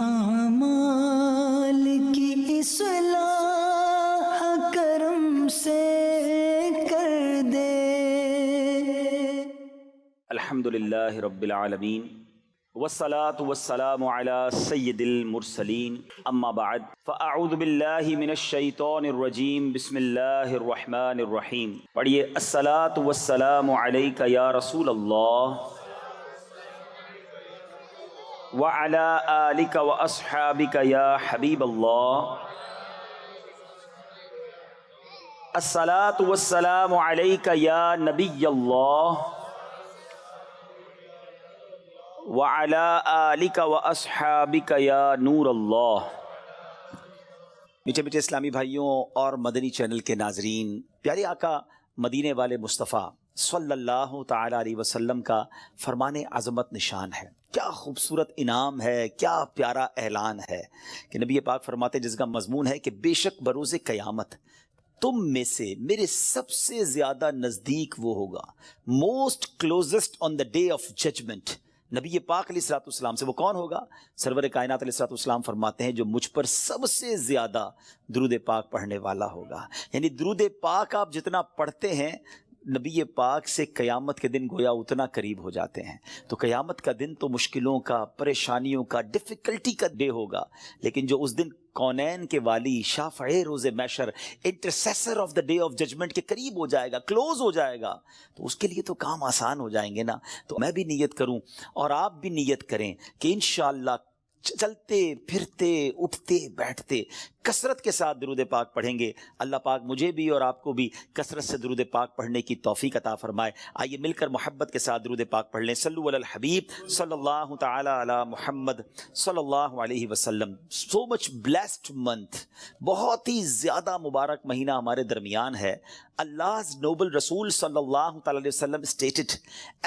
اعمال کی اصلاح کرم سے کر دے۔ الحمدللہ رب العالمین والصلاة والسلام علی سید المرسلین، اما بعد فاعوذ باللہ من الشیطان الرجیم، بسم اللہ الرحمن الرحیم۔ پڑھیے، الصلاة والسلام علیک یا رسول اللہ وعلی آلک واصحابک یا حبیب اللہ۔ الصلاة والسلام علیک یا نبی اللہ وَعَلَىٰ آلِكَ وَأَصْحَابِكَ يَا نور اللہ۔ میٹھے میٹھے اسلامی بھائیوں اور مدنی چینل کے ناظرین، پیارے آقا مدینے والے مصطفیٰ صلی اللہ تعالیٰ علیہ وسلم کا فرمان عظمت نشان ہے۔ کیا خوبصورت انعام ہے، کیا پیارا اعلان ہے کہ نبی پاک فرماتے جس کا مضمون ہے کہ بے شک بروز قیامت تم میں سے میرے سب سے زیادہ نزدیک وہ ہوگا، most closest on the day of judgment, نبی پاک علیہ الصلوۃ والسلام سے۔ وہ کون ہوگا؟ سرور کائنات علیہ الصلوۃ والسلام فرماتے ہیں جو مجھ پر سب سے زیادہ درود پاک پڑھنے والا ہوگا۔ یعنی درود پاک آپ جتنا پڑھتے ہیں نبی پاک سے قیامت کے دن گویا اتنا قریب ہو جاتے ہیں۔ تو قیامت کا دن تو مشکلوں کا، پریشانیوں کا، ڈیفیکلٹی کا ڈے ہوگا، لیکن جو اس دن کونین کے والی، شافع روز محشر، intercessor of the day of judgement کے قریب ہو جائے گا، کلوز ہو جائے گا، تو اس کے لیے تو کام آسان ہو جائیں گے نا۔ تو میں بھی نیت کروں اور آپ بھی نیت کریں کہ انشاءاللہ چلتے پھرتے اٹھتے بیٹھتے کثرت کے ساتھ درود پاک پڑھیں گے۔ اللہ پاک مجھے بھی اور آپ کو بھی کثرت سے درود پاک پڑھنے کی توفیق عطا فرمائے۔ آئیے مل کر محبت کے ساتھ درود پاک پڑھ لیں۔ صلو علی الحبیب صلی اللہ تعالی علی محمد صلی اللہ علیہ وسلم۔ سو مچ بلیسڈ منتھ، بہت ہی زیادہ مبارک مہینہ ہمارے درمیان ہے۔ Allah's noble Rasul sallallahu ta'ala alayhi wasallam stated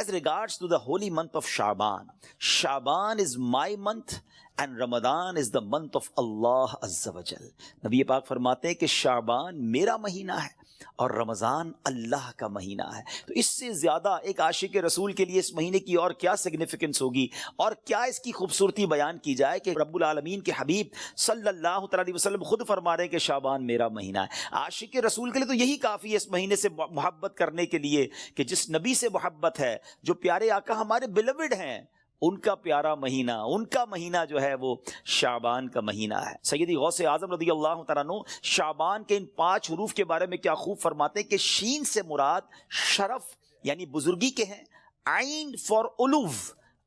as regards to the holy month of Sha'ban, Sha'ban is my month and Ramadan is the month of Allah Azza wa Jal۔ نبی پاک فرماتے ہیں کہ شعبان میرا مہینہ ہے اور رمضان اللہ کا مہینہ ہے۔ تو اس سے زیادہ ایک عاشق رسول کے لیے اس مہینے کی اور کیا سگنیفیکنس ہوگی اور کیا اس کی خوبصورتی بیان کی جائے کہ رب العالمین کے حبیب صلی اللہ تعالی علیہ وسلم خود فرما رہے ہیں کہ شعبان میرا مہینہ ہے۔ عاشق رسول کے لیے تو یہی کافی ہے اس مہینے سے محبت کرنے کے لیے کہ جس نبی سے محبت ہے، جو پیارے آقا ہمارے بیلوڈ ہیں، ان کا پیارا مہینہ، ان کا مہینہ جو ہے وہ شعبان کا مہینہ ہے۔ سیدی غوث اعظم رضی اللہ تعالیٰ عنہ شعبان کے ان 5 حروف کے بارے میں کیا خوب فرماتے ہیں کہ شین سے مراد شرف یعنی بزرگی کے ہیں، عین فار علو،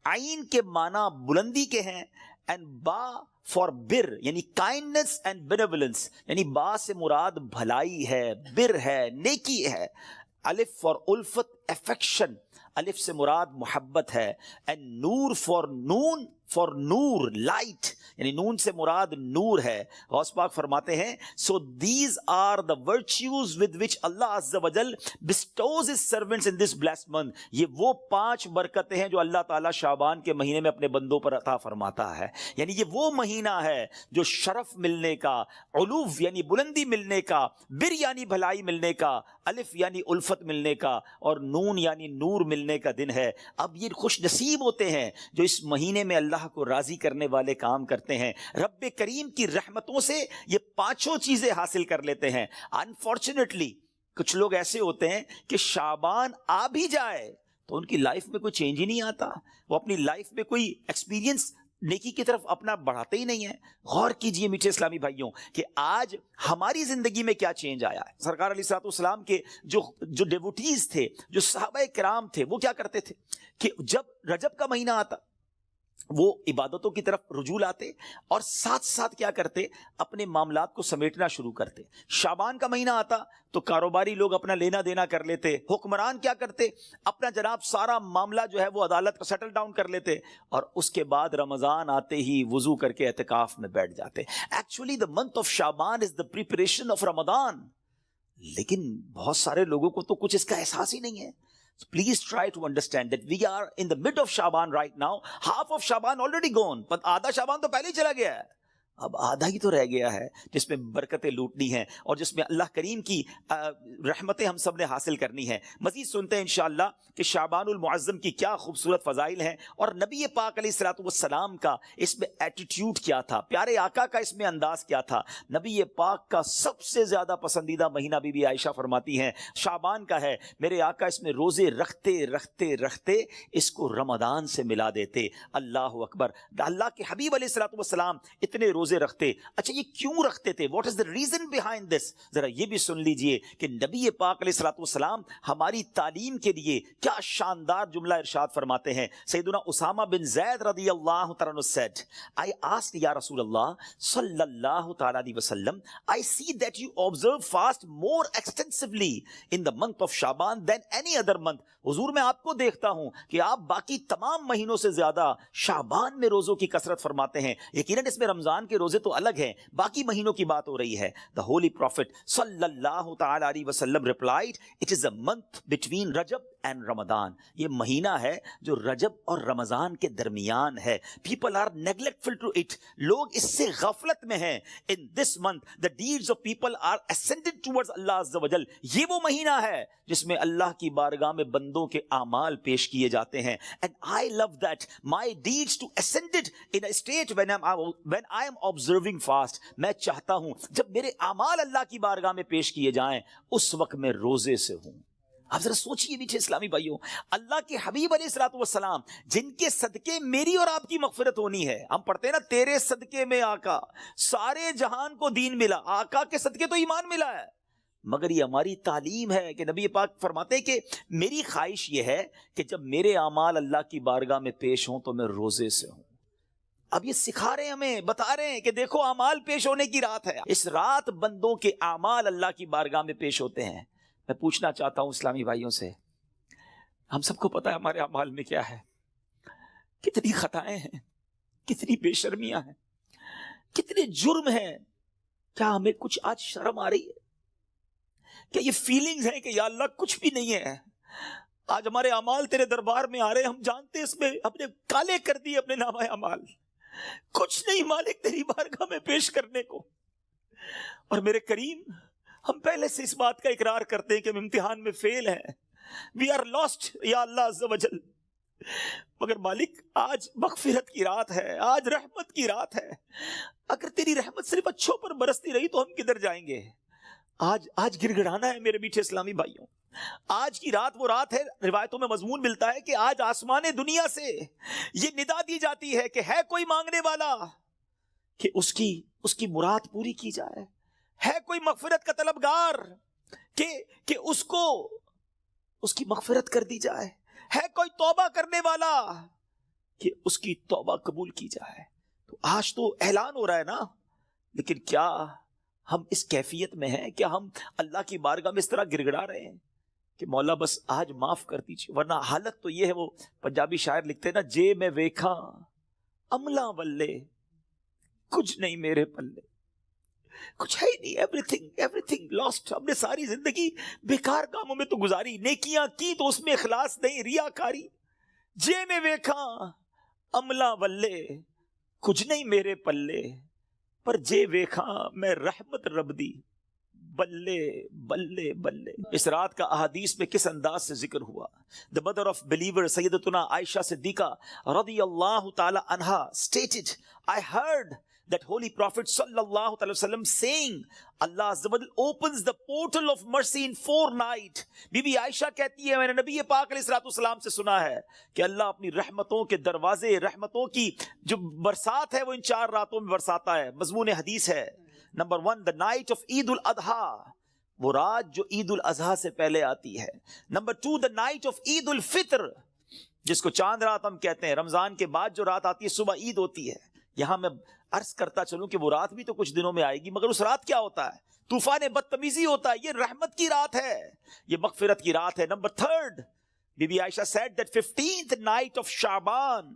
عین کے معنی بلندی کے ہیں، اینڈ با فار بر یعنی کائنڈنس اینڈ بینیولنس، یعنی با سے مراد بھلائی ہے، بر ہے، نیکی ہے، الف فار الفت افیکشن، الف سے مراد محبت ہے، اینڈ نور فار نون فار نور لائٹ، یعنی نون سے مراد نور ہے۔ غوث پاک فرماتے ہیں so these are the virtues with which Allah عز و جل bestows his servants in this blessed month۔ یہ وہ 5 برکتیں ہیں جو اللہ تعالیٰ شعبان کے مہینے میں اپنے بندوں پر عطا فرماتا ہے۔ یعنی یہ وہ مہینہ ہے جو شرف ملنے کا، علو یعنی بلندی ملنے کا، بر یعنی بھلائی ملنے کا، الف یعنی الفت ملنے کا، اور نون یعنی نور ملنے کا دن ہے۔ اب یہ خوش نصیب ہوتے ہیں جو اس مہینے میں اللہ کو راضی کرنے والے کام کرتے ہیں، رب کریم کی رحمتوں سے یہ 5 چیزیں حاصل کر لیتے ہیں۔ انفارچونیٹلی کچھ لوگ ایسے ہوتے ہیں کہ شعبان آ بھی جائے تو ان کی لائف میں کوئی چینج ہی نہیں آتا، وہ اپنی لائف میں کوئی ایکسپیرینس نیکی کی طرف اپنا بڑھاتے ہی نہیں ہیں۔ غور کیجئے میٹھے اسلامی بھائیوں کہ آج ہماری زندگی میں کیا چینج آیا ہے۔ سرکار علیہ الصلوۃ والسلام کے جو ڈیوٹیز تھے، جو صحابہ کرام تھے، وہ کیا کرتے تھے کہ جب رجب کا مہینہ آتا وہ عبادتوں کی طرف رجوع لاتے اور ساتھ ساتھ کیا کرتے، اپنے معاملات کو سمیٹنا شروع کرتے۔ شعبان کا مہینہ آتا تو کاروباری لوگ اپنا لینا دینا کر لیتے، حکمران کیا کرتے، اپنا جناب سارا معاملہ جو ہے وہ عدالت کا سیٹل ڈاؤن کر لیتے، اور اس کے بعد رمضان آتے ہی وضو کر کے اعتکاف میں بیٹھ جاتے۔ Actually the month of Shaban is the preparation of Ramadan, لیکن بہت سارے لوگوں کو تو کچھ اس کا احساس ہی نہیں ہے۔ So please try to understand that we are in the mid of Shaban right now. Half of Shaban already gone. But آدھا شعبان تو پہلے ہی چلا گیا ہے۔ اب آدھا ہی تو رہ گیا ہے جس میں برکتیں لوٹنی ہیں اور جس میں اللہ کریم کی رحمتیں ہم سب نے حاصل کرنی ہیں. مزید سنتے ہیں انشاءاللہ کہ شعبان المعظم کی کیا خوبصورت فضائل ہیں اور نبی پاک علیہ الصلوۃ والسلام کا اس میں ایٹیٹیوڈ کیا تھا, پیارے آقا کا اس میں انداز کیا تھا. نبی پاک کا سب سے زیادہ پسندیدہ مہینہ بی بی عائشہ فرماتی ہیں شعبان کا ہے. میرے آقا اس میں روزے رکھتے رکھتے رکھتے اس کو رمضان سے ملا دیتے. اللہ اکبر. اللہ کے حبیب علیہ الصلوۃ والسلام اتنے روزے رکھتے. اچھا یہ کیوں رکھتے تھے؟ What is the reason behind this? ذرا یہ بھی سن لیجئے کہ نبی پاک علیہ الصلوۃ والسلام ہماری تعلیم کے لیے کیا شاندار جملہ ارشاد فرماتے ہیں. سیدنا اسامہ بن زید رضی اللہ تعالیٰ عنہ said, I asked یا رسول اللہ صلی اللہ تعالیٰ علیہ وسلم, I see that you observe fast more extensively in the month of Shaban than any other month. حضور میں آپ کو دیکھتا ہوں کہ آپ باقی تمام مہینوں سے زیادہ شعبان میں روزوں کی کثرت فرماتے ہیں. یقیناً اس میں رمضان کے روزے تو الگ ہیں, باقی مہینوں کی بات ہو رہی ہے. The Holy Prophet صلی اللہ تعالیٰ علیہ وسلم replied, it is a month between Rajab and Ramadan. یہ مہینہ ہے جو رجب اور رمضان کے درمیان ہے. People are neglectful to it. لوگ اس سے غفلت میں ہیں. In this month the deeds of people are ascended towards Allah Azza wa Jal. یہ وہ مہینہ ہے جس میں اللہ کی بارگاہ میں بندوں کے اعمال پیش کیے جاتے ہیں. And I love that my deeds to ascended in a state when I am observing fast. میں چاہتا ہوں جب میرے اعمال اللہ کی بارگاہ میں پیش کیے جائیں اس وقت میں روزے سے ہوں. آپ ذرا سوچئے میٹھے اسلامی بھائیوں, اللہ کے حبیب علیہ الصلوۃ والسلام جن کے صدقے میری اور آپ کی مغفرت ہونی ہے. ہم پڑھتے ہیں نا تیرے صدقے میں آقا سارے جہان کو دین ملا. آقا کے صدقے تو ایمان ملا ہے, مگر یہ ہماری تعلیم ہے کہ نبی پاک فرماتے ہیں کہ میری خواہش یہ ہے کہ جب میرے اعمال اللہ کی بارگاہ میں پیش ہوں تو میں روزے سے ہوں. اب یہ سکھا رہے ہیں ہمیں, بتا رہے ہیں کہ دیکھو اعمال پیش ہونے کی رات ہے. اس رات بندوں کے اعمال اللہ کی بارگاہ میں پیش ہوتے ہیں. میں پوچھنا چاہتا ہوں اسلامی بھائیوں سے, ہم سب کو پتا ہے ہمارے اعمال میں کیا ہے, کتنی خطائیں ہیں, کتنی بے شرمیاں ہیں, کتنے جرم ہیں. کیا ہمیں کچھ آج شرم آ رہی ہے؟ کیا یہ فیلنگز ہیں کہ یا اللہ کچھ بھی نہیں ہے؟ آج ہمارے اعمال تیرے دربار میں آ رہے ہیں, ہم جانتے اس میں اپنے کالے کر دیے اپنے نامہ اعمال, کچھ نہیں مالک تیری بارگاہ میں پیش کرنے کو. اور میرے کریم ہم پہلے سے اس بات کا اقرار کرتے ہیں کہ ہم امتحان میں فیل ہیں, وی آر لاسٹ یا اللہ عز و جل. مگر مالک آج مغفرت کی رات ہے, آج رحمت کی رات ہے. اگر تیری رحمت صرف اچھوں پر برستی رہی تو ہم کدھر جائیں گے؟ آج گڑ گڑانا ہے میرے میٹھے اسلامی بھائیوں. آج کی رات وہ رات ہے, روایتوں میں مضمون ملتا ہے کہ آج آسمان دنیا سے یہ ندا دی جاتی ہے کہ ہے کوئی مانگنے والا کہ اس کی مراد پوری کی جائے. ہے کوئی مغفرت کا طلبگار کہ اس کو اس کی مغفرت کر دی جائے. ہے کوئی توبہ کرنے والا کہ اس کی توبہ قبول کی جائے. تو آج تو اعلان ہو رہا ہے نا, لیکن کیا ہم اس کیفیت میں ہیں؟ کیا ہم اللہ کی بارگاہ میں اس طرح گڑ گڑا رہے ہیں کہ مولا بس آج معاف کر دیجیے؟ ورنہ حالت تو یہ ہے, وہ پنجابی شاعر لکھتے ہیں نا, جے میں ویکھاں عملاں ولے کچھ نہیں میرے پلے, کچھ ہے ہی نہیں, ایوریتھنگ لاسٹ. ہم نے ساری زندگی بیکار کاموں میں تو گزاری, نیکیاں کی تو اس میں اخلاص نہیں, ریاکاری. جے میں ویکھاں عملاں ولے کچھ نہیں میرے پلے, پر جے ویکھاں میں رحمت رب دی بلے بلے بلے. اس رات کا احادیث میں کس انداز سے ذکر ہوا. The mother of believer سیدتنا عائشہ صدیقہ رضی اللہ تعالی عنہا stated, I heard that holy prophet sallallahu alaihi wasallam saying, Allah Azza wa Jal opens the portal of mercy in 4 nights. Bibi Ayesha کہتی ہے میں نے نبی پاک علیہ الصلوۃ والسلام سے سنا ہے کہ اللہ اپنی رحمتوں کے دروازے, رحمتوں کی جو برسات ہے وہ ان 4 راتوں میں برساتا ہے. مضمون حدیث ہے. نمبر 1, the night of عید الاضحیٰ, وہ رات جو عید الاضحیٰ سے پہلے آتی ہے. نمبر 2, the night of عید الفطر, جس کو چاند رات ہم کہتے ہیں. رمضان کے بعد جو رات آتی ہے صبح عید ہوتی ہے. یہاں میں عرض کرتا چلوں کہ وہ رات بھی تو کچھ دنوں میں آئے گی, مگر اس رات کیا ہوتا ہے؟ طوفان بدتمیزی ہوتا ہے. یہ رحمت کی رات ہے, یہ مغفرت کی رات ہے. Number 3, Bibi Aisha said that 15th night of Shaban,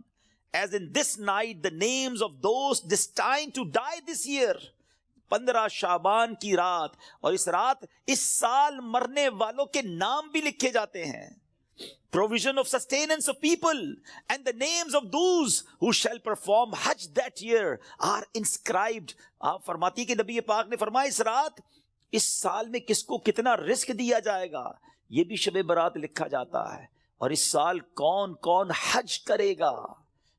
as in this night the names of those destined to die this year. 15 شعبان کی رات, اور اس رات اس سال مرنے والوں کے نام بھی لکھے جاتے ہیں. provision of sustenance of people, and the names of those who shall perform Hajj that year are inscribed. آپ فرماتی کہ نبی پاک نے فرمایا اس رات اس سال میں کس کو کتنا رزق دیا جائے گا یہ بھی شب برات لکھا جاتا ہے، اور اس سال کون کون حج کرے گا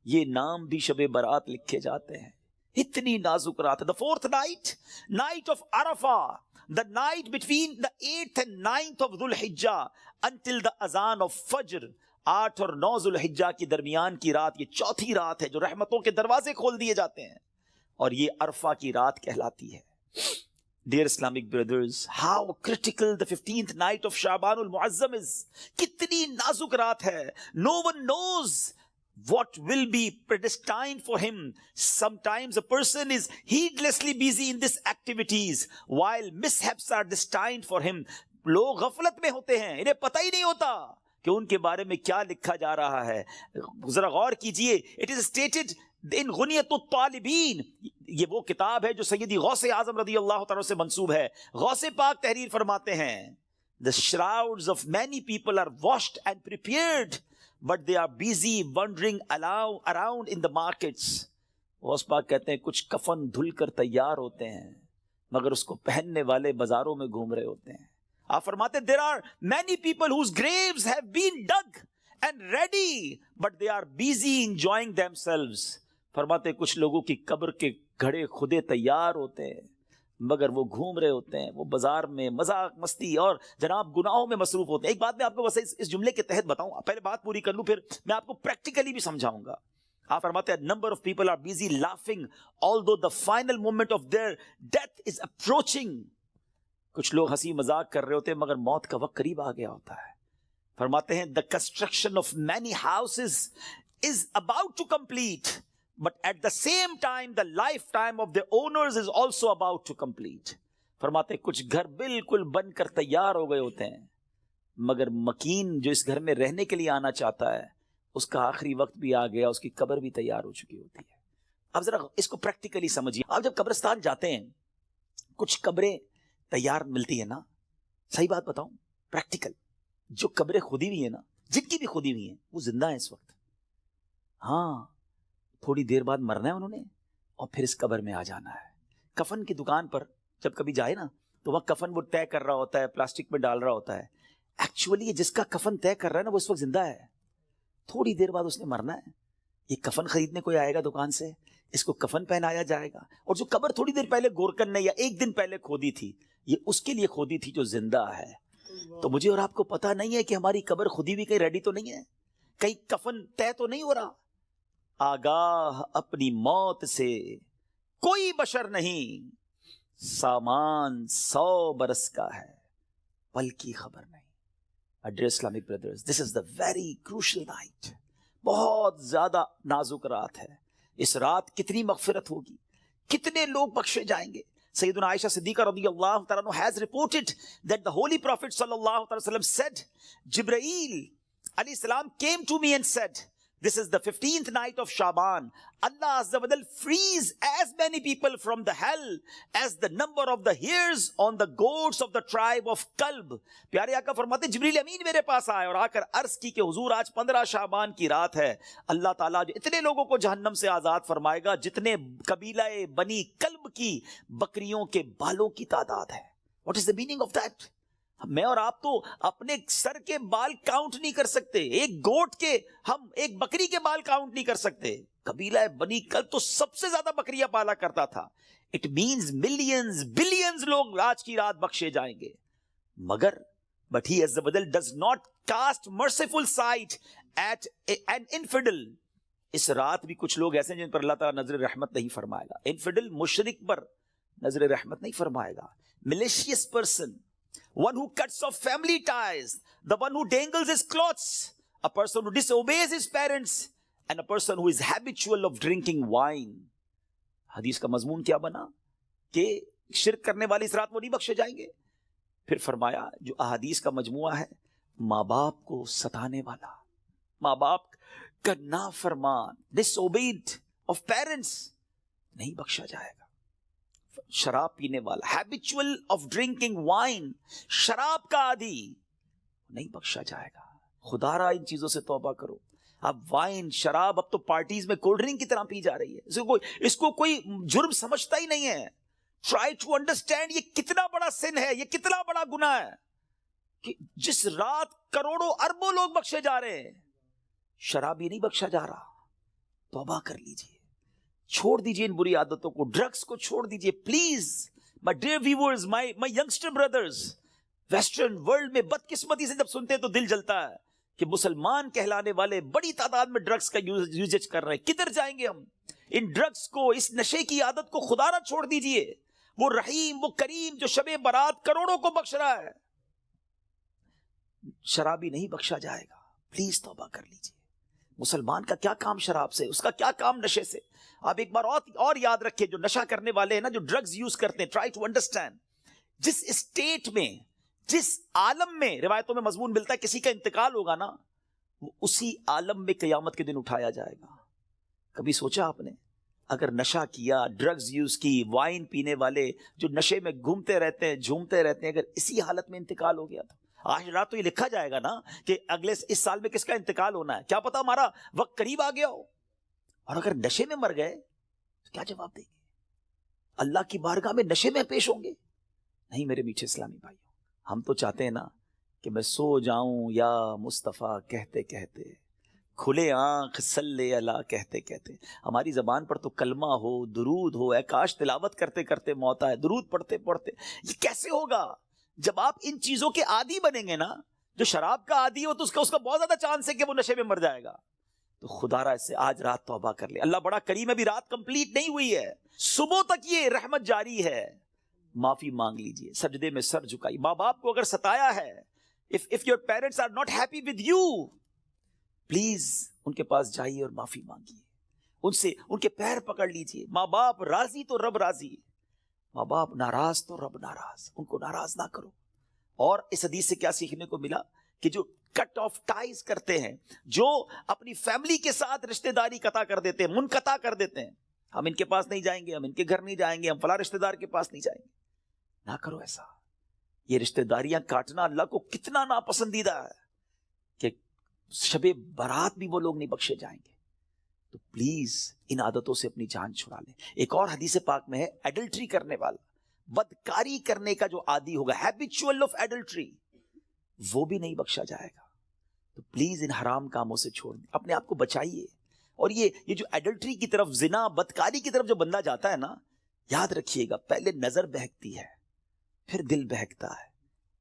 یہ نام بھی شب برات لکھے جاتے ہیں. اتنی نازک رات ہے. The fourth night, night of Arafah, the night between the 8th and 9th of Dhul Hijjah until the azan of Fajr. 8 اور 9 ذو الحجہ کی درمیان کی رات یہ چوتھی رات ہے جو رحمتوں کے دروازے کھول دیے جاتے ہیں، اور یہ عرفہ کی رات کہلاتی ہے. Dear Islamic brothers, how critical the 15th night of Sha'ban al-Mu'azzam is. کتنی نازک رات ہے. No one knows what will be predestined for him. Sometimes a person is heedlessly busy in these activities while mishaps are destined for him. لوگ غفلت میں ہوتے ہیں، انہیں پتہ ہی نہیں ہوتا کہ ان کے بارے میں کیا لکھا جا رہا ہے. ذرا غور کیجئے. It is stated in غنیت الطالبین، یہ وہ کتاب ہے جو سیدی غوث اعظم رضی اللہ تعالیٰ سے منسوب ہے. غوث پاک تحریر فرماتے ہیں The shrouds of many people are washed and prepared, but they are busy wandering around in the markets. Ghaus Pak کہتے ہیں کچھ کفن دھل کر تیار ہوتے ہیں مگر اس کو پہننے والے بازاروں میں گھوم رہے ہوتے ہیں. آپ فرماتے ہیں there are many people whose graves have been dug and ready, but they are busy enjoying themselves. فرماتے ہیں کچھ لوگوں کی قبر کے گھڑے خودے تیار ہوتے ہیں مگر وہ گھوم رہے ہوتے ہیں، وہ بازار میں مذاق مستی اور جناب گناہوں میں مصروف ہوتے ہیں. ایک بات میں آپ کو بس اس جملے کے تحت بتاؤں، پہلے بات پوری کر لوں پھر میں آپ کو پریکٹیکلی بھی سمجھاؤں گا. آپ فرماتے ہیں number of people are busy laughing although the final moment of their death is approaching. کچھ لوگ ہنسی مذاق کر رہے ہوتے ہیں مگر موت کا وقت قریب آ گیا ہوتا ہے. فرماتے ہیں the construction of many houses is about to complete, but at the same time the lifetime of the owners is also about to complete. فرماتے ہیں کچھ گھر بالکل بن کر تیار ہو گئے ہوتے ہیں مگر مکین جو اس گھر میں رہنے کے لیے آنا چاہتا ہے اس کا آخری وقت بھی آ گیا، اس کی قبر بھی تیار ہو چکی ہوتی ہے. اب ذرا اس کو پریکٹیکلی سمجھیے. آپ جب قبرستان جاتے ہیں کچھ قبریں تیار ملتی ہے نا، صحیح بات بتاؤں پریکٹیکل، جو قبریں کھودی ہوئی ہیں نا، جن کی بھی کھودی ہوئی ہیں وہ زندہ ہیں اس وقت. ہاں تھوڑی دیر بعد مرنا ہے انہوں نے اور پھر اس قبر میں آ جانا ہے. کفن کی دکان پر جب کبھی جائے نا تو وہاں کفن وہ طے کر رہا ہوتا ہے، پلاسٹک میں ڈال رہا ہوتا ہے. ایکچولی جس کا کفن طے کر رہا ہے نا وہ اس وقت زندہ ہے، تھوڑی دیر بعد اس نے مرنا ہے. یہ کفن خریدنے کوئی آئے گا دکان سے، اس کو کفن پہنایا جائے گا، اور جو قبر تھوڑی دیر پہلے گورکن نے یا ایک دن پہلے کھودی تھی یہ اس کے لیے کھودی تھی جو زندہ ہے. تو مجھے اور آپ کو پتا نہیں ہے کہ ہماری قبر خودی بھی کہیں ریڈی تو نہیں ہے، کہیں کفن طے تو نہیں ہو رہا. آگاہ اپنی موت سے کوئی بشر نہیں، سامان 100 برس کا ہے پل کی خبر نہیں. Dear Islamic brothers, this is the very crucial night. بہت زیادہ نازک رات ہے. اس رات کتنی مغفرت ہوگی، کتنے لوگ بخشے جائیں گے. سیدنا عائشہ صدیقہ رضی اللہ تعالیٰ عنہ has reported that the Holy Prophet صلی اللہ علیہ وسلم said, Jibreel alayhi salam came to me and said, this is the 15th night of Shaban. Allah Azza wa Jal frees as many people from the hell as the number of the hairs on the goats of the tribe of Kalb. پیارے آقا فرماتے جبریل امین میرے پاس آئے اور آ کر عرض کی کہ حضور آج 15 شعبان کی رات ہے. اللہ تعالیٰ جو اتنے لوگوں کو جہنم سے آزاد فرمائے گا جتنے قبیلہ بنی کلب کی بکریوں کے بالوں کی تعداد ہے. What is the meaning of that? میں اور آپ تو اپنے سر کے بال کاؤنٹ نہیں کر سکتے، ایک گوٹ کے، ہم ایک بکری کے بال کاؤنٹ نہیں کر سکتے. قبیلہ بنی کلب تو سب سے زیادہ بکریاں پالا کرتا تھا. اٹ مینز ملینز بلینز لوگ آج کی رات بخشے جائیں گے. مگر but he as the badal does not cast merciful sight at an infidel. اس رات بھی کچھ لوگ ایسے ہیں جن پر اللہ تعالیٰ نظر رحمت نہیں فرمائے گا. انفیڈل مشرک پر نظر رحمت نہیں فرمائے گا. malicious person, one who cuts off family ties, the one who dangles his clothes, a person who disobeys his parents, and a person who is habitual of drinking wine. حدیث کا مضمون کیا بنا کہ شرک کرنے والی اس رات وہ نہیں بخشے جائیں گے. پھر فرمایا جو احادیث کا مجموعہ ہے، ماں باپ کو ستانے والا، ماں باپ کا نافرمان، disobeyed of parents، نہیں بخشا جائے گا. شراب پینے والا، habitual of drinking wine، شراب کا عادی، نہیں بخشا جائے گا. خدا را ان چیزوں سے توبہ کرو. اب وائن شراب اب تو پارٹیز میں کولڈ ڈرنک کی طرح پی جا رہی ہے, اس کو کوئی جرم سمجھتا ہی نہیں ہے. ٹرائی ٹو انڈرسٹینڈ یہ کتنا بڑا سن ہے, یہ کتنا بڑا گناہ ہے کہ جس رات کروڑوں اربوں لوگ بخشے جا رہے ہیں, شرابی نہیں بخشا جا رہا. توبہ کر لیجئے, چھوڑ دیجئے ان بری عادتوں کو, ڈرگز کو چھوڑ دیجئے please. My dear viewers, my youngster brothers, western world میں بدقسمتی سے جب سنتے ہیں تو دل جلتا ہے کہ مسلمان کہلانے والے بڑی تعداد میں ڈرگز کا یوزیج کر رہے ہیں. کدھر جائیں گے ہم؟ ان ڈرگز کو, اس نشے کی عادت کو خدا نہ چھوڑ دیجئے. وہ رحیم, وہ کریم جو شب برات کروڑوں کو بخش رہا ہے, شرابی نہیں بخشا جائے گا. پلیز توبہ کر لیجئے. مسلمان کا کیا کام شراب سے, اس کا کیا کام نشے سے. آپ ایک بار اور یاد رکھیں, جو نشہ کرنے والے ہیں نا, جو ڈرگز یوز کرتے ہیں, ٹرائی ٹو انڈرسٹینڈ, جس اسٹیٹ میں, جس عالم میں روایتوں میں مضمون ملتا ہے کسی کا انتقال ہوگا نا, وہ اسی عالم میں قیامت کے دن اٹھایا جائے گا. کبھی سوچا آپ نے, اگر نشہ کیا, ڈرگز یوز کی, وائن پینے والے جو نشے میں گھومتے رہتے ہیں, جھومتے رہتے ہیں, اگر اسی حالت میں انتقال ہو گیا تو آج رات تو یہ لکھا جائے گا نا کہ اگلے اس سال میں کس کا انتقال ہونا ہے, کیا پتا ہمارا وقت قریب آ گیا ہو. اور اگر نشے میں مر گئے تو کیا جواب دیں گے؟ اللہ کی بارگاہ میں نشے میں پیش ہوں گے؟ نہیں میرے میٹھے اسلامی بھائیوں, ہم تو چاہتے ہیں نا کہ میں سو جاؤں یا مصطفیٰ کہتے کہتے, کھلے آنکھ صلی اللہ کہتے کہتے. ہماری زبان پر تو کلمہ ہو, درود ہو, اے کاش تلاوت کرتے کرتے موت آئے, درود پڑھتے پڑھتے. یہ کیسے ہوگا جب آپ ان چیزوں کے عادی بنیں گے نا؟ جو شراب کا عادی ہو تو اس کا بہت زیادہ چانس ہے کہ وہ نشے میں مر جائے گا. تو خدا را اس سے آج رات توبہ کر لے. اللہ بڑا کریم ہے, ابھی رات کمپلیٹ نہیں ہوئی ہے, صبح تک یہ رحمت جاری ہے. معافی مانگ لیجئے, سجدے میں سر جھکائی. ماں باپ کو اگر ستایا ہے, if your parents are not happy with you, please ان کے پاس جائیے اور معافی مانگیے, ان کے پیر پکڑ لیجئے. ماں باپ راضی تو رب راضی, ماں باپ ناراض تو رب ناراض, ان کو ناراض نہ کرو. اور اس حدیث سے کیا سیکھنے کو ملا کہ جو کٹ آف ٹائز کرتے ہیں, جو اپنی فیملی کے ساتھ رشتہ داری قطع کر دیتے ہیں, منقطع کر دیتے ہیں, ہم ان کے پاس نہیں جائیں گے, ہم ان کے گھر نہیں جائیں گے, ہم فلاں رشتہ دار کے پاس نہیں جائیں گے, نہ کرو ایسا. یہ رشتہ داریاں کاٹنا اللہ کو کتنا ناپسندیدہ ہے کہ شب برات بھی وہ لوگ نہیں بخشے جائیں گے. تو پلیز ان عادتوں سے اپنی جان چھڑا لیں. ایک اور حدیث پاک میں ہے, ایڈلٹری کرنے والا, بدکاری کرنے کا جو عادی ہوگا, ہیبیچول آف ایڈلٹری, وہ بھی نہیں بخشا جائے گا. تو پلیز ان حرام کاموں سے چھوڑ دیں, اپنے آپ کو بچائیے. اور یہ جو ایڈلٹری کی طرف, زنا, بدکاری کی طرف جو بندہ جاتا ہے نا, یاد رکھیے گا, پہلے نظر بہکتی ہے, پھر دل بہکتا ہے,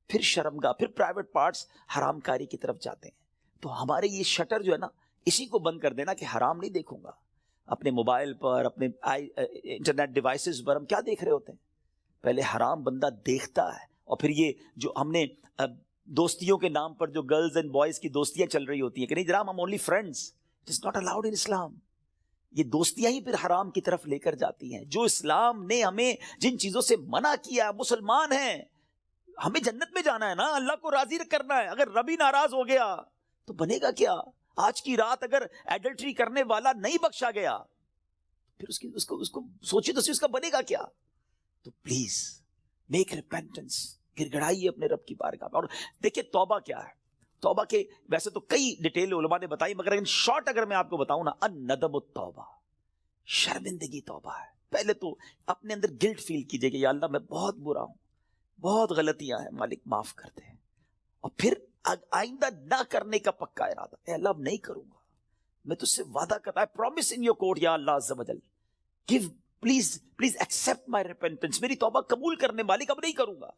پھر شرمگاہ, پھر پرائیویٹ پارٹس حرام کاری کی طرف جاتے ہیں. تو ہمارے یہ شٹر جو ہے نا, اسی کو بند کر دینا کہ حرام نہیں دیکھوں گا. اپنے موبائل پر, اپنے انٹرنیٹ ڈیوائسز پر ہم کیا دیکھ رہے ہوتے ہیں؟ پہلے حرام بندہ دیکھتا ہے, اور پھر یہ جو ہم نے دوستیوں کے نام پر جو گرلز اینڈ بوائز کی دوستیاں چل رہی ہوتی ہیں کہ نہیں جناب ہم only friends, it is not allowed in Islam. یہ دوستیاں ہی پھر حرام کی طرف لے کر جاتی ہیں. جو اسلام نے ہمیں جن چیزوں سے منع کیا, مسلمان ہیں, ہمیں جنت میں جانا ہے نا, اللہ کو راضی کرنا ہے. اگر رب ہی ناراض ہو گیا تو بنے گا کیا؟ آج کی رات اگر ایڈلٹری کرنے والا نہیں بخشا گیا پھر اس کو سوچی تو اس کا بنے گا کیا؟ تو پلیز میک ریپینٹنس, گر گڑائیے اپنے رب کی بارگاہ میں. اور دیکھیں توبہ کیا ہے. توبہ کے ویسے تو کئی ڈیٹیل علماء نے بتائی, مگر ان شارٹ اگر میں آپ کو بتاؤں نا, الندم التوبہ, شرمندگی توبہ ہے. پہلے تو اپنے اندر گلٹ فیل کیجئے کہ یا اللہ میں بہت برا ہوں, بہت غلطیاں ہیں, مالک معاف کر دیں. اور پھر آئندہ نہ کرنے کا پکا ارادہ, اے اللہ اب نہیں کروں گا, میں تجھ سے وعدہ کرتا, I promise in your court یا اللہ عز و جل, give please accept my repentance, میری توبہ قبول کرنے مالک اب نہیں کروں گا.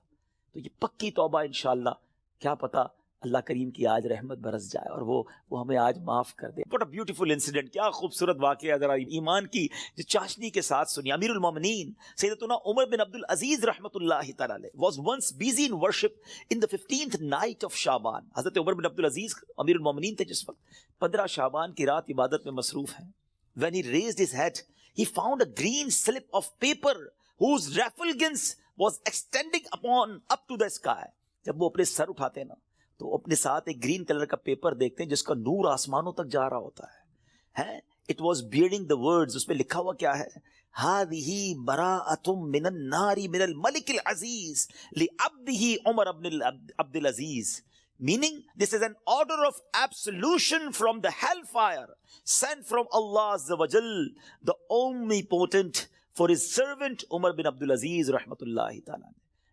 تو یہ پکی توبہ انشاءاللہ, کیا پتا اللہ کریم کی آج رحمت برس جائے اور وہ ہمیں آج معاف کر دے. What a beautiful incident, کیا خوبصورت واقعہ, ذرا ایمان کی جو چاشنی کے ساتھ سنی. امیر المومنین سیدتنا عمر بن عبد العزیز رحمۃ اللہ تعالی علیہ was once busy in worship in the 15th night of شعبان. حضرت عمر بن عبد العزیز امیر المومنین تھے جس وقت 15 شعبان کی رات عبادت میں مصروف ہیں. When he raised his head, he found a green slip of paper whose refulgence was extending up to the sky. جب وہ اپنے سر اٹھاتے ہیں نا تو اپنے ساتھ ایک گرین کلر کا پیپر دیکھتے ہیں جس کا نور آسمانوں تک جا رہا ہوتا ہے. It was bearing the words, اس پہ لکھا ہوا کیا ہے, هذه براءة من النار من الملك العزيز لعبده عمر بن عبد العزيز. meaning this is an order of absolution from the hellfire sent from Allah Azza wa Jal, the omnipotent, for his servant Umar bin Abdul Aziz rahmatullahi ta'ala.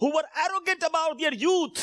who were arrogant about their youth,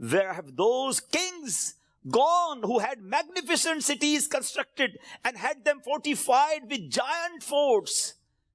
Where have those kings gone who had magnificent cities constructed and had them fortified with giant forts?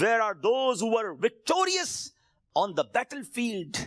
Where are those who were victorious on the battlefield?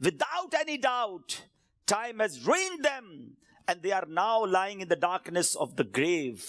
Without any doubt, time has ruined them and they are now lying in the darkness of the grave.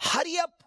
Hurry up,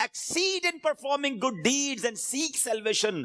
exceed in performing good deeds and seek salvation.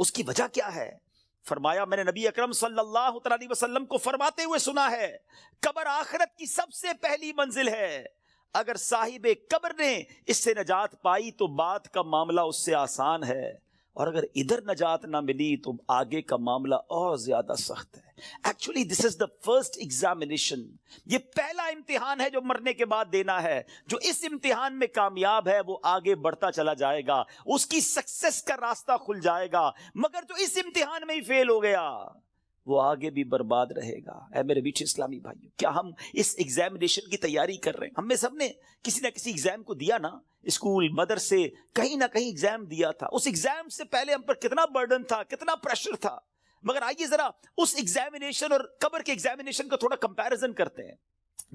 اس کی وجہ کیا ہے؟ فرمایا میں نے نبی اکرم صلی اللہ علیہ وسلم کو فرماتے ہوئے سنا ہے قبر آخرت کی سب سے پہلی منزل ہے، اگر صاحب قبر نے اس سے نجات پائی تو بعد کا معاملہ اس سے آسان ہے، اور اگر ادھر نجات نہ ملی تو آگے کا معاملہ اور زیادہ سخت ہے۔ Actually this is the first examination, یہ پہلا امتحان ہے جو مرنے کے بعد دینا ہے۔ جو اس امتحان میں کامیاب ہے وہ آگے بڑھتا چلا جائے گا، اس کی سکسس کا راستہ کھل جائے گا، مگر جو اس امتحان میں ہی فیل ہو گیا وہ آگے بھی برباد رہے گا۔ اے میرے بیٹے اسلامی بھائیو، کیا ہم اس ایگزامینیشن کی تیاری کر رہے ہیں؟ ہم میں سب نے کسی نہ کسی ایگزام کو دیا نا، اسکول مدرسے کہیں نہ کہیں ایگزام دیا تھا۔ اس ایگزام سے پہلے ہم پر کتنا برڈن تھا، کتنا پریشر تھا، مگر آئیے ذرا اس ایگزامینیشن اور قبر کے ایگزامینیشن کا تھوڑا کمپیریزن کرتے ہیں۔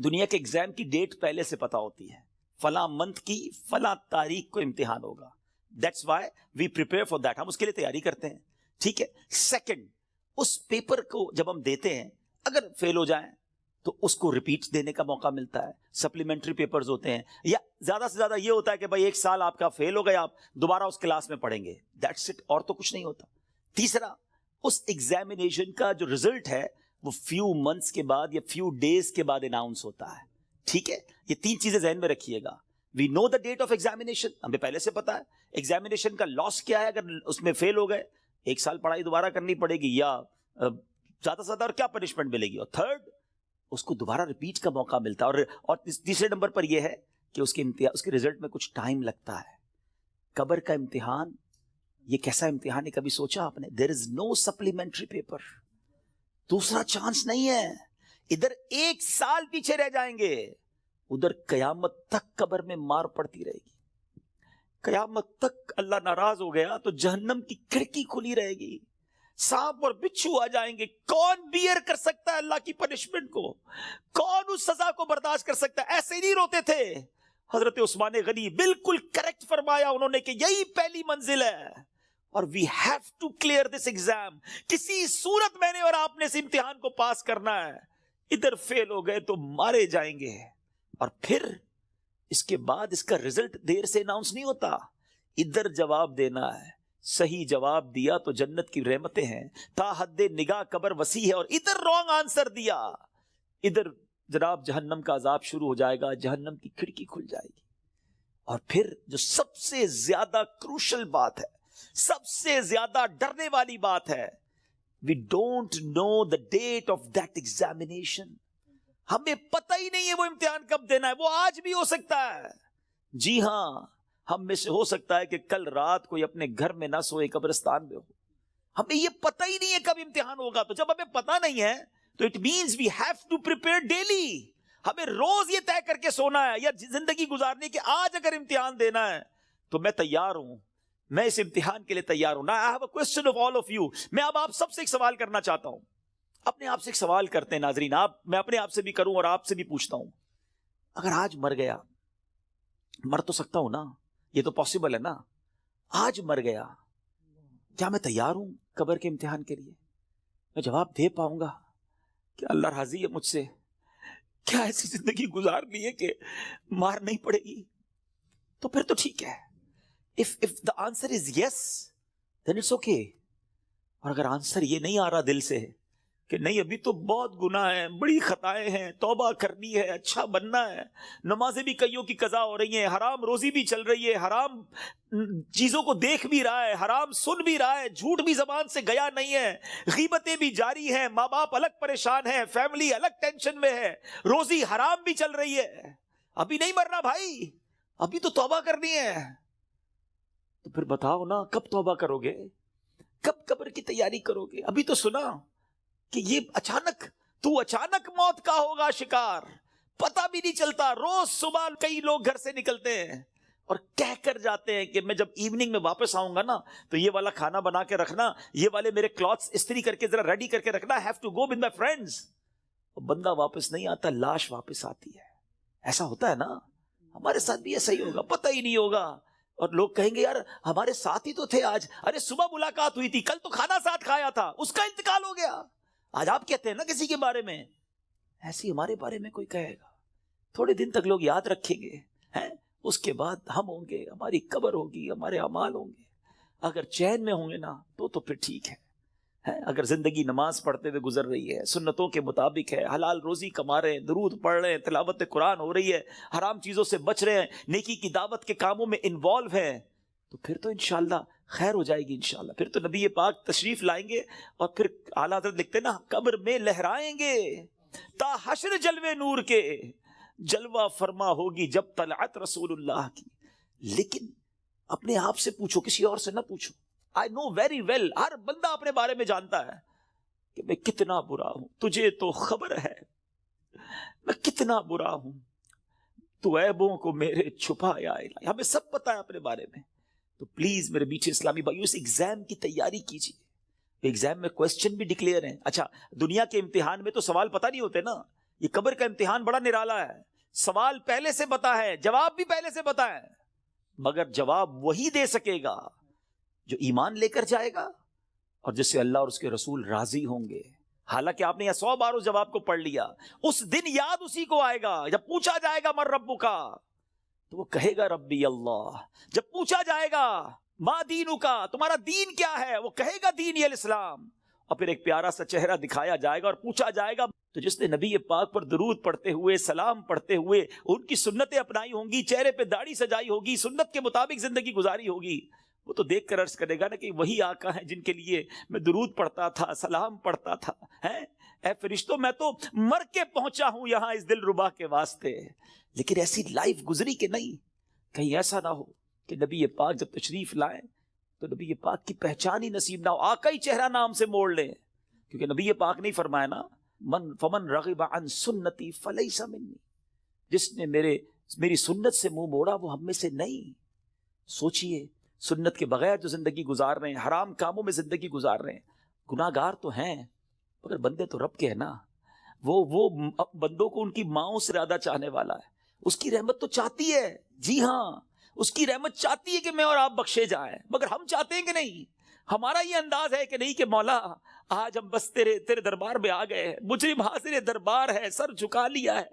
دنیا کے ایگزام کی ڈیٹ پہلے سے پتا ہوتی ہے، فلاں منتھ کی فلاں تاریخ کو امتحان ہوگا، that's why we prepare for that, ہم اس کے لیے تیاری کرتے ہیں، ٹھیک ہے۔ سیکنڈ، اس پیپر کو جب ہم دیتے ہیں اگر فیل ہو جائیں تو اس کو ریپیٹ دینے کا موقع ملتا ہے، سپلیمنٹری پیپرز ہوتے ہیں، یا زیادہ سے زیادہ یہ ہوتا ہے کہ بھائی ایک سال آپ کا فیل ہو گیا، آپ دوبارہ اس کلاس میں پڑھیں گے، دیٹس اٹ، اور تو کچھ نہیں ہوتا۔ تیسرا، اس ایگزامینیشن کا جو رزلٹ ہے وہ فیو منتھس کے بعد یا فیو ڈیز کے بعد اناؤنس ہوتا ہے، ٹھیک ہے۔ یہ تین چیزیں ذہن میں رکھیے گا، وی نو دا ڈیٹ آف ایگزامینیشن، ہمیں پہلے سے پتا ہے ایگزامینیشن کا لاس کیا ہے اگر اس میں فیل ہو گئے، ایک سال پڑھائی دوبارہ کرنی پڑے گی، یا زیادہ سے زیادہ اور کیا پنشمنٹ ملے گی، اور تھرڈ اس کو دوبارہ ریپیٹ کا موقع ملتا ہے، اور تیسرے نمبر پر یہ ہے کہ اس کے رزلٹ میں کچھ ٹائم لگتا ہے۔ قبر کا امتحان یہ کیسا امتحان ہے، کبھی سوچا آپ نے؟ دیر از نو سپلیمنٹری پیپر، دوسرا چانس نہیں ہے۔ ادھر ایک سال پیچھے رہ جائیں گے، ادھر قیامت تک قبر میں مار پڑتی رہے گی، قیامت تک اللہ ناراض ہو گیا تو جہنم کی کھڑکی کھلی رہے گی، سانپ اور بچھو آ جائیں گے۔ کون بیئر کر سکتا ہے اللہ کی پنشمنٹ کو؟ کون اس سزا کو برداشت کر سکتا ہے؟ ایسے نہیں روتے تھے حضرت عثمان غنی، بالکل کریکٹ فرمایا انہوں نے کہ یہی پہلی منزل ہے، اور we have to clear this exam, کسی صورت میں نے اور آپ نے اس امتحان کو پاس کرنا ہے۔ ادھر فیل ہو گئے تو مارے جائیں گے، اور پھر اس کے بعد اس کا رزلٹ دیر سے اناؤنس نہیں ہوتا، ادھر جواب دینا ہے۔ صحیح جواب دیا تو جنت کی رحمتیں ہیں، تا حد نگاہ قبر وسیع ہے، اور ادھر رانگ آنسر دیا، ادھر جناب جہنم کا عذاب شروع ہو جائے گا، جہنم کی کھڑکی کھل جائے گی۔ اور پھر جو سب سے زیادہ کروشل بات ہے، سب سے زیادہ ڈرنے والی بات ہے، we don't know the date of that examination, ہمیں پتہ ہی نہیں ہے وہ امتحان کب دینا ہے، وہ آج بھی ہو سکتا ہے۔ جی ہاں، ہم میں سے ہو سکتا ہے کہ کل رات کوئی اپنے گھر میں نہ سوئے، قبرستان میں ہو، ہمیں یہ پتہ ہی نہیں ہے کب امتحان ہوگا۔ تو جب ہمیں پتہ نہیں ہے تو it means we have to prepare daily, ہمیں روز یہ طے کر کے سونا ہے یا زندگی گزارنے کہ آج اگر امتحان دینا ہے تو میں تیار ہوں، میں اس امتحان کے لیے تیار ہوں۔ Now I have a question of all of you، میں اب آپ سب سے ایک سوال کرنا چاہتا ہوں، اپنے آپ سے ایک سوال کرتے ہیں ناظرین، میں اپنے آپ سے بھی کروں اور آپ سے بھی پوچھتا ہوں، اگر آج مر گیا، مر تو سکتا ہوں نا، یہ تو پاسبل ہے نا، آج مر گیا، کیا میں تیار ہوں قبر کے امتحان کے لیے؟ میں جواب دے پاؤں گا کہ اللہ راضی ہے مجھ سے؟ کیا ایسی زندگی گزارنی ہے کہ مار نہیں پڑے گی؟ تو پھر تو ٹھیک ہے، if the answer is yes then it's okay، اور اگر آنسر یہ نہیں آ رہا دل سے کہ نہیں ابھی تو بہت گناہ ہیں، بڑی خطائیں ہیں، توبہ کرنی ہے، اچھا بننا ہے، نمازیں بھی کئیوں کی قضا ہو رہی ہیں، حرام روزی بھی چل رہی ہے، حرام چیزوں کو دیکھ بھی رہا ہے، حرام سن بھی رہا ہے، جھوٹ بھی زبان سے گیا نہیں ہے، غیبتیں بھی جاری ہیں، ماں باپ الگ پریشان ہیں، فیملی الگ ٹینشن میں ہے، روزی حرام بھی چل رہی ہے، ابھی نہیں مرنا بھائی، ابھی تو توبہ کرنی ہے، تو پھر بتاؤ نا کب توبہ کرو گے، کب قبر کی تیاری کرو گے؟ ابھی تو سنا کہ یہ اچانک موت کا ہوگا شکار، پتہ بھی نہیں چلتا۔ روز صبح کئی لوگ گھر سے نکلتے ہیں اور کہہ کر جاتے ہیں کہ میں جب ایوننگ میں واپس آؤں گا نا تو یہ والا کھانا بنا کے رکھنا، یہ والے میرے کلوتھس استری کر کے ذرا ریڈی کر کے رکھنا، have to go with my friends. بندہ واپس نہیں آتا، لاش واپس آتی ہے۔ ایسا ہوتا ہے نا، ہمارے ساتھ بھی ایسا ہی ہوگا، پتہ ہی نہیں ہوگا، اور لوگ کہیں گے یار ہمارے ساتھ ہی تو تھے آج، ارے صبح ملاقات ہوئی تھی، کل تو کھانا ساتھ کھایا تھا، اس کا انتقال ہو گیا، آج آپ کہتے ہیں نا کسی کے بارے میں، ایسی ہمارے بارے میں کوئی کہے گا، تھوڑے دن تک لوگ یاد رکھیں گے، اس کے بعد ہم ہوں گے، ہماری قبر ہوگی، ہمارے اعمال ہوں گے۔ اگر چین میں ہوں گے نا تو پھر ٹھیک ہے. اگر زندگی نماز پڑھتے ہوئے گزر رہی ہے, سنتوں کے مطابق ہے, حلال روزی کما رہے ہیں, درود پڑھ رہے ہیں, تلاوت قرآن ہو رہی ہے, حرام چیزوں سے بچ رہے ہیں, نیکی کی دعوت کے کاموں میں انوالو ہیں, تو پھر تو انشاءاللہ خیر ہو جائے گی انشاءاللہ. پھر تو نبی پاک تشریف لائیں گے اور پھر اعلیٰ حضرت لکھتے نا, قبر میں لہرائیں گے تا حشر جلوے نور کے, جلوہ فرما ہوگی جب طلعت رسول اللہ کی. لیکن اپنے آپ سے پوچھو, کسی اور سے نہ پوچھو. I know very well, ہر بندہ اپنے بارے میں جانتا ہے کہ میں کتنا برا ہوں, تجھے تو خبر ہے میں کتنا برا ہوں, تو عیبوں کو میرے چھپایا الہی. ہمیں سب پتا ہے اپنے بارے میں. تو پلیز میرے میٹھے اسلامی بھائیو, اس ایگزام کی تیاری کیجیے. ایگزام میں کوسچن بھی ڈکلیئر ہیں. اچھا, دنیا کے امتحان میں تو سوال پتہ نہیں ہوتے نا, یہ قبر کا امتحان بڑا نرالا ہے. سوال پہلے سے پتا ہے, جواب بھی پہلے سے پتا ہے, مگر جواب وہی دے سکے گا جو ایمان لے کر جائے گا اور جس سے اللہ اور اس کے رسول راضی ہوں گے. حالانکہ آپ نے یہ 100 بار اس جواب کو پڑھ لیا, اس دن یاد اسی کو آئے گا جب پوچھا جائے گا من ربک کا, تو وہ کہے گا ربی اللہ. جب پوچھا جائے گا ما دینک کا, تمہارا دین کیا ہے, وہ کہے گا دینی الاسلام. اور پھر ایک پیارا سا چہرہ دکھایا جائے گا اور پوچھا جائے گا تو جس نے نبی پاک پر درود پڑھتے ہوئے, سلام پڑھتے ہوئے ان کی سنتیں اپنائی ہوں گی, چہرے پہ داڑھی سجائی ہوگی, سنت کے مطابق زندگی گزاری ہوگی, وہ تو دیکھ کر عرض کرے گا نا کہ وہی آقا ہیں جن کے لیے میں درود پڑھتا تھا, سلام پڑھتا تھا. اے فرشتوں, میں تو مر کے پہنچا ہوں یہاں اس دل ربا کے واسطے, لیکن ایسی لائف گزری کہ نہیں. کہیں ایسا نہ ہو کہ نبی پاک جب تشریف لائیں تو نبی پاک کی پہچان ہی نصیب نہ ہو, آقا ہی چہرہ نام سے موڑ لیں. کیونکہ نبی پاک نے فرمایا نا, فمن رغب عن سنتی فلیس منی, جس نے میری سنت سے منہ موڑا وہ ہم میں سے نہیں. سوچئے, سنت کے بغیر جو زندگی گزار رہے ہیں, حرام کاموں میں زندگی گزار رہے ہیں, گناہ گار تو ہیں مگر بندے تو رب کے ہیں نا. وہ بندوں کو ان کی ماؤں سے زیادہ چاہنے والا ہے. اس کی رحمت تو چاہتی ہے, جی ہاں, اس کی رحمت چاہتی ہے کہ میں اور آپ بخشے جائیں, مگر ہم چاہتے ہیں کہ نہیں. ہمارا یہ انداز ہے کہ نہیں کہ مولا آج ہم بس تیرے دربار میں آ گئے ہیں, مجرم حاضر دربار ہے, سر جھکا لیا ہے,